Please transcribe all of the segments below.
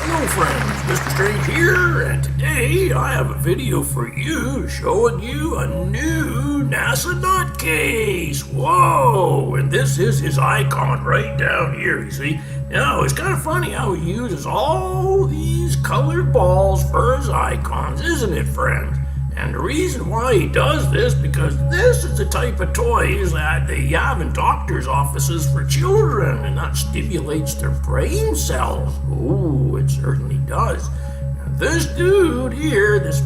Hello friends, Mr. Strange here, and today I have a video for you showing you a new NASA nutcase. Whoa, and this is his icon right down here, you see. Now, it's kind of funny how he uses all these colored balls for his icons, isn't it, friends? And the reason why he does this, because this is the type of toys that they have in doctors' offices for children, and that stimulates their brain cells. Ooh, it certainly does. And this dude here, this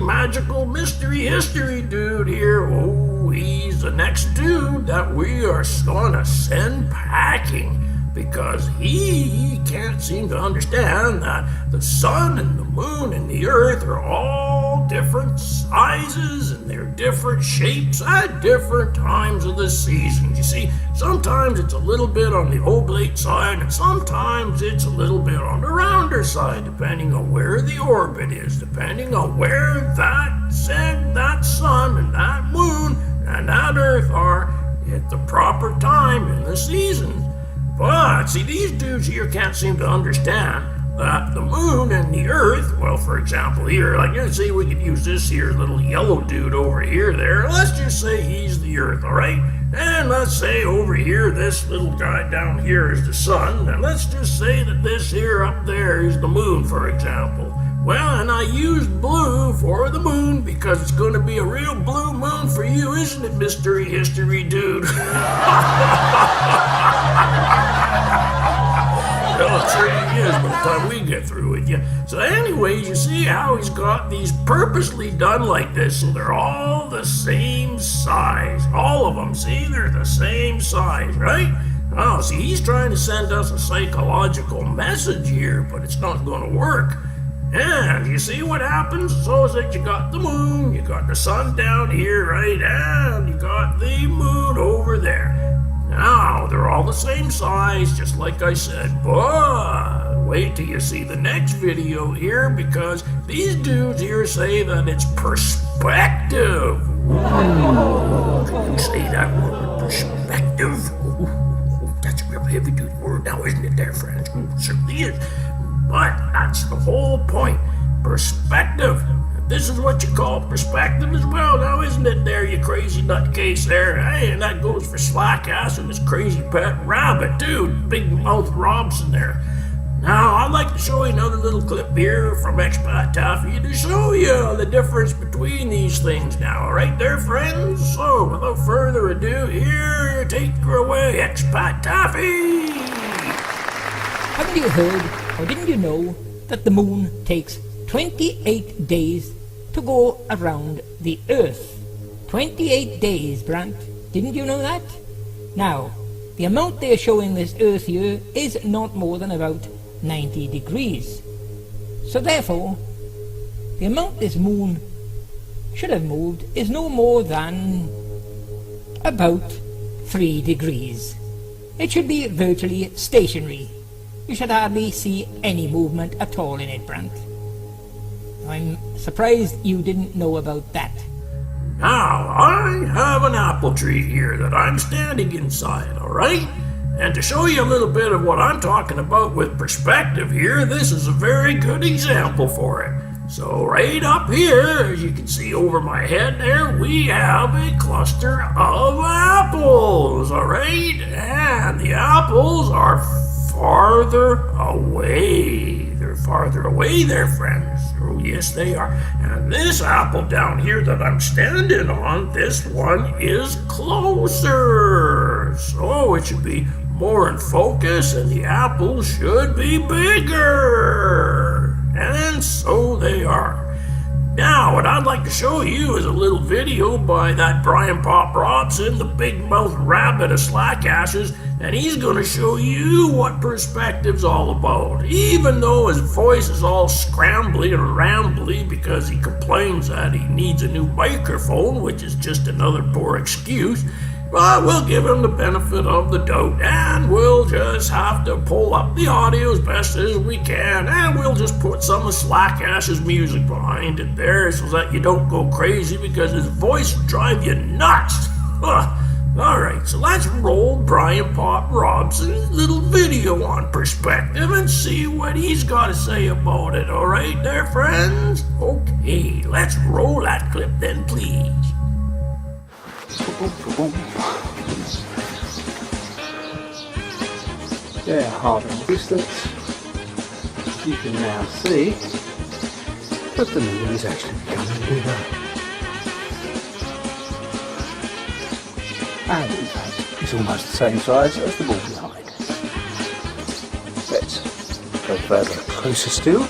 magical mystery history dude here, oh, he's the next dude that we are gonna send packing. Because he can't seem to understand that the sun and the moon and the earth are all different sizes and they're different shapes at different times of the season. You see, sometimes it's a little bit on the oblate side and sometimes it's a little bit on the rounder side, depending on where the orbit is, depending on where that sun and that moon and that earth are at the proper time in the season. But, see, these dudes here can't seem to understand that the moon and the earth, well, for example, here, like, let's say we could use this here little yellow dude over here there. Let's just say he's the earth, all right? And let's say over here, this little guy down here is the sun. And let's just say that this here up there is the moon, for example. Well, and I used blue for the moon because it's going to be a real blue moon for you, isn't it, mystery history dude? Well, it certainly is by the time we get through with you. So anyways, you see how he's got these purposely done like this, so they're all the same size. All of them, see, they're the same size, right? Oh, see, he's trying to send us a psychological message here, but it's not going to work. And you see what happens? So is that you got the moon, you got the sun down here, right? And you got the moon over there. Now, they're all the same size, just like I said, but wait till you see the next video here, because these dudes here say that it's perspective. Ooh, can you say that word, perspective? Ooh, that's a real heavy-duty word now, isn't it there, friends? Ooh, it certainly is. But that's the whole point, perspective. This is what you call perspective as well, now isn't it there, you crazy nutcase there? Hey, and that goes for Slackass and his crazy pet rabbit, dude, Big Mouth Robson there. Now, I'd like to show you another little clip here from Expat Taffy to show you the difference between these things now, alright there, friends? So, without further ado, here, take her away, Expat Taffy! Haven't you heard, or didn't you know, that the moon takes 28 days to go around the Earth? 28 days, Brant. Didn't you know that? Now, the amount they're showing this Earth here is not more than about 90 degrees. So therefore, the amount this moon should have moved is no more than about 3 degrees. It should be virtually stationary. You should hardly see any movement at all in it, Brant. I'm surprised you didn't know about that. Now, I have an apple tree here that I'm standing inside, alright? And to show you a little bit of what I'm talking about with perspective here, this is a very good example for it. So right up here, as you can see over my head there, we have a cluster of apples, alright? And the apples are farther away. They're farther away there, friends. Oh, yes, they are. And this apple down here that I'm standing on, this one is closer. So it should be more in focus, and the apples should be bigger. And so they are. Now, what I'd like to show you is a little video by that Brian Pop Robson, the big mouth rabbit of Slackasses, and he's going to show you what perspective's all about. Even though his voice is all scrambly and rambly because he complains that he needs a new microphone, which is just another poor excuse, but we'll give him the benefit of the doubt, and we'll just have to pull up the audio as best as we can, and we'll just put some of Slackass's music behind it there so that you don't go crazy because his voice will drive you nuts. Alright, so let's roll Brian Pop Robson's little video on perspective and see what he's got to say about it. Alright there, friends? Okay, let's roll that clip then, please. There, half in distance. You can now see that the moon is actually becoming bigger. And in fact, it's almost the same size as the ball behind. Let's go further closer still. Look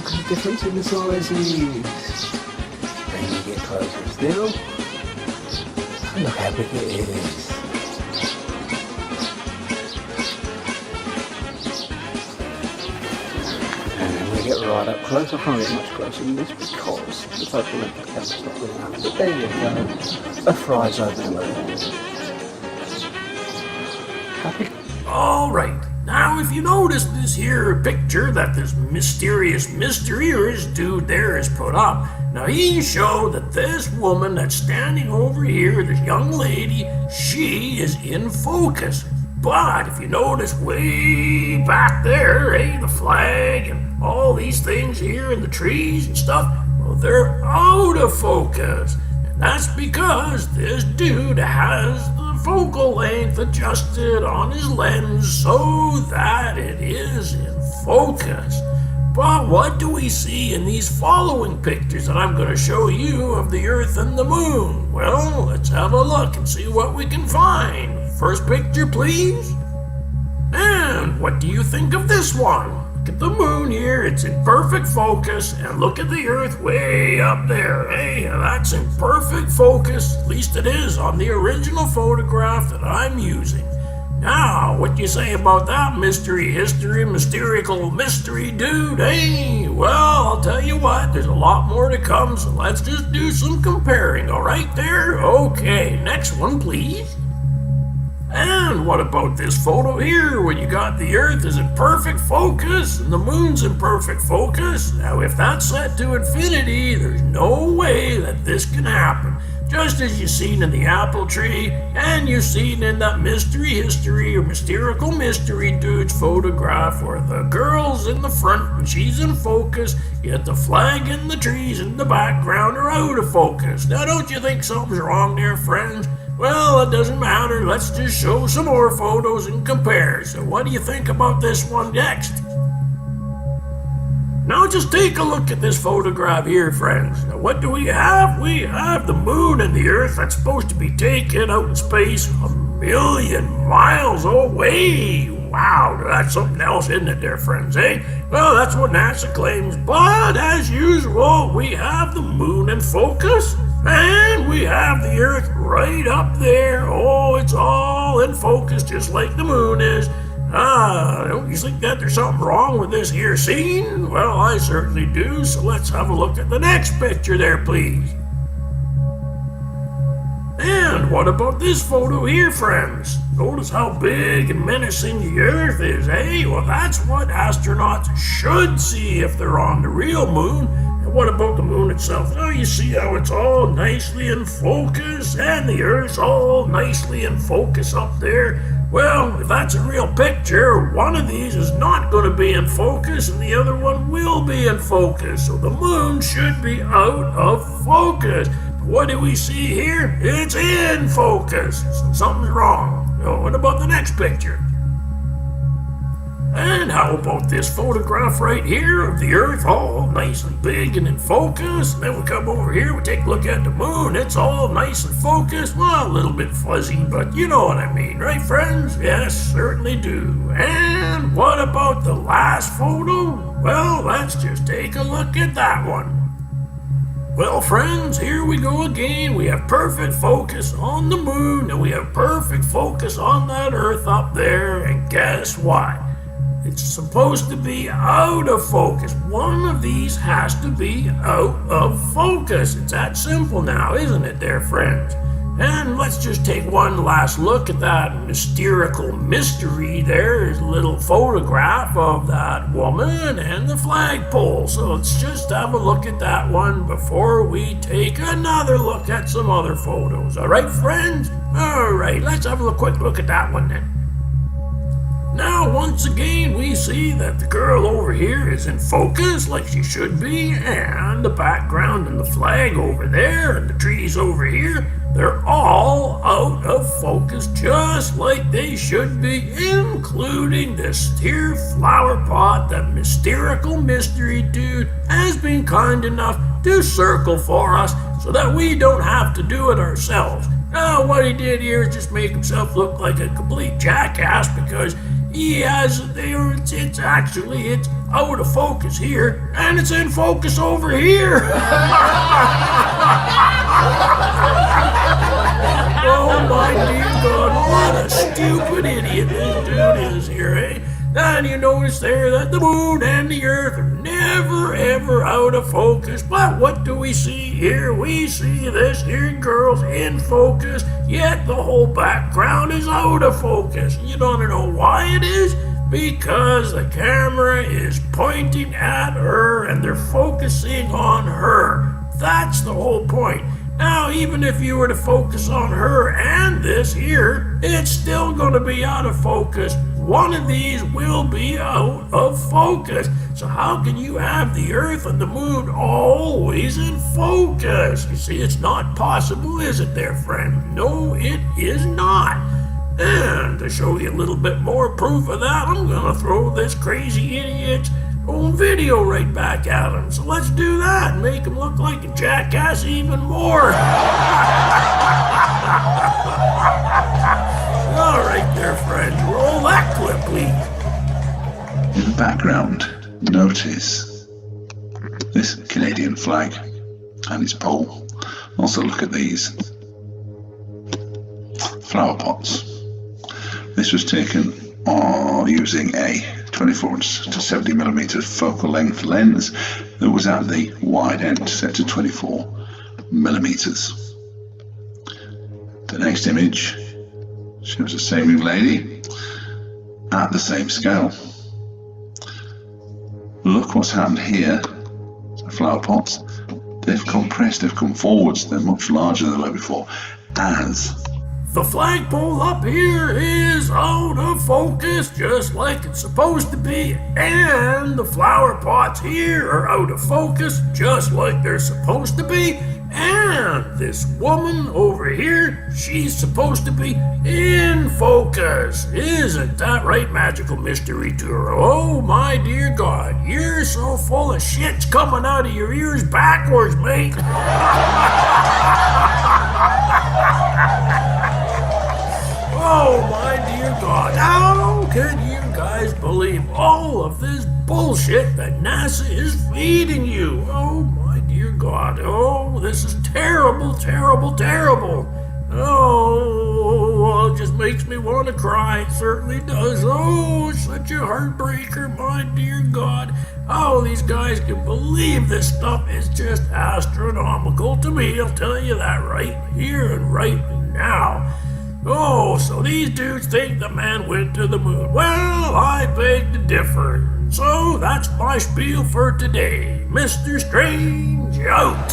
at the difference in the sizes. Then you get closer still. And look how big it is. Get right up close. I can't get much closer than this because the focal length of the camera's not good enough. But there you go. A fries over the moon. Happy? Alright, now if you notice this here picture that this mysterious mystery or his dude there has put up, now he showed that this woman that's standing over here, this young lady, she is in focus. But if you notice way back there, the flag and all these things here and the trees and stuff, well, they're out of focus. And that's because this dude has the focal length adjusted on his lens so that it is in focus. But what do we see in these following pictures that I'm going to show you of the Earth and the Moon? Well, let's have a look and see what we can find. First picture, please. And what do you think of this one? Look at the moon here, it's in perfect focus, and look at the Earth way up there. Hey, that's in perfect focus, at least it is on the original photograph that I'm using. Now, what do you say about that mysterical mystery, dude? Hey, well, I'll tell you what, there's a lot more to come, so let's just do some comparing, alright there? Okay, next one, please. And what about this photo here, when you got the Earth is in perfect focus and the moon's in perfect focus? Now, if that's set to infinity, there's no way that this can happen. Just as you've seen in the apple tree, and you've seen in that mysterical mystery dude's photograph where the girl's in the front and she's in focus, yet the flag and the trees in the background are out of focus. Now, don't you think something's wrong there, friends? Well, it doesn't matter. Let's just show some more photos and compare. So what do you think about this one next? Now just take a look at this photograph here, friends. Now what do we have? We have the moon and the Earth that's supposed to be taken out in space 1,000,000 miles away. Wow, that's something else, isn't it there, friends, eh? Well, that's what NASA claims. But as usual, we have the moon in focus. And we have the Earth right up there. Oh, it's all in focus just like the moon is. Don't you think that there's something wrong with this here scene? Well, I certainly do, so let's have a look at the next picture there, please. And what about this photo here, friends? Notice how big and menacing the Earth is, eh? Well, that's what astronauts should see if they're on the real moon. And what about the moon itself? Now you see how it's all nicely in focus, and the Earth's all nicely in focus up there. Well, if that's a real picture, one of these is not going to be in focus, and the other one will be in focus. So the moon should be out of focus. What do we see here? It's in focus. So something's wrong. Now, what about the next picture? And how about this photograph right here of the Earth all nice and big and in focus? And then we come over here, we take a look at the moon. It's all nice and focused. Well, a little bit fuzzy, but you know what I mean, right, friends? Yes, certainly do. And what about the last photo? Well, let's just take a look at that one. Well, friends, here we go again. We have perfect focus on the moon, and we have perfect focus on that Earth up there. And guess what? It's supposed to be out of focus. One of these has to be out of focus. It's that simple now, isn't it there, friends? And let's just take one last look at that Mysterical Mystery there, his little photograph of that woman and the flagpole. So let's just have a look at that one before we take another look at some other photos. All right, friends? All right, let's have a quick look at that one then. Now, once again, we see that the girl over here is in focus like she should be, and the background and the flag over there and the trees over here, they're all out of focus just like they should be, including this here flower pot that Mysterical Mystery dude has been kind enough to circle for us so that we don't have to do it ourselves. Now, what he did here is just make himself look like a complete jackass because he has there. It's out of focus here, and it's in focus over here. Oh my dear God, what a stupid idiot this dude is here, eh? And you notice there that the moon and the earth are never ever out of focus. But what do we see here? We see this here girl's in focus, yet the whole background is out of focus. You don't know why it is? Because the camera is pointing at her and they're focusing on her. That's the whole point. Now, even if you were to focus on her and this here, it's still going to be out of focus. One of these will be out of focus. So how can you have the Earth and the Moon always in focus? You see, it's not possible, is it there, friend? No, it is not. And to show you a little bit more proof of that, I'm going to throw this crazy idiot's own video right back at him. So let's do that and make him look like a jackass even more. All right there, friends. Roll that clip, please. In the background, notice this Canadian flag and its pole. Also look at these flower pots. This was taken using a 24 to 70mm focal length lens that was at the wide end set to 24mm. The next image shows the same young lady at the same scale. Look what's happened here. The flower pots, they've compressed, they've come forwards, they're much larger than they were before. As the flagpole up here is out of focus just like it's supposed to be, and the flower pots here are out of focus just like they're supposed to be, and this woman over here, she's supposed to be in focus. Isn't that right, Magical Mystery Tour? Oh my dear God, you're so full of shit's coming out of your ears backwards, mate. Oh my dear God, how can you guys believe all of this bullshit that NASA is feeding you? Oh my dear God, oh, this is terrible, terrible, terrible. Oh, it just makes me want to cry, it certainly does. Oh, it's such a heartbreaker, my dear God. Oh, these guys can believe this stuff is just astronomical to me, I'll tell you that right here and right now. Oh, so these dudes think the man went to the moon. Well, I beg to differ. So that's my spiel for today. Mr. Strange out.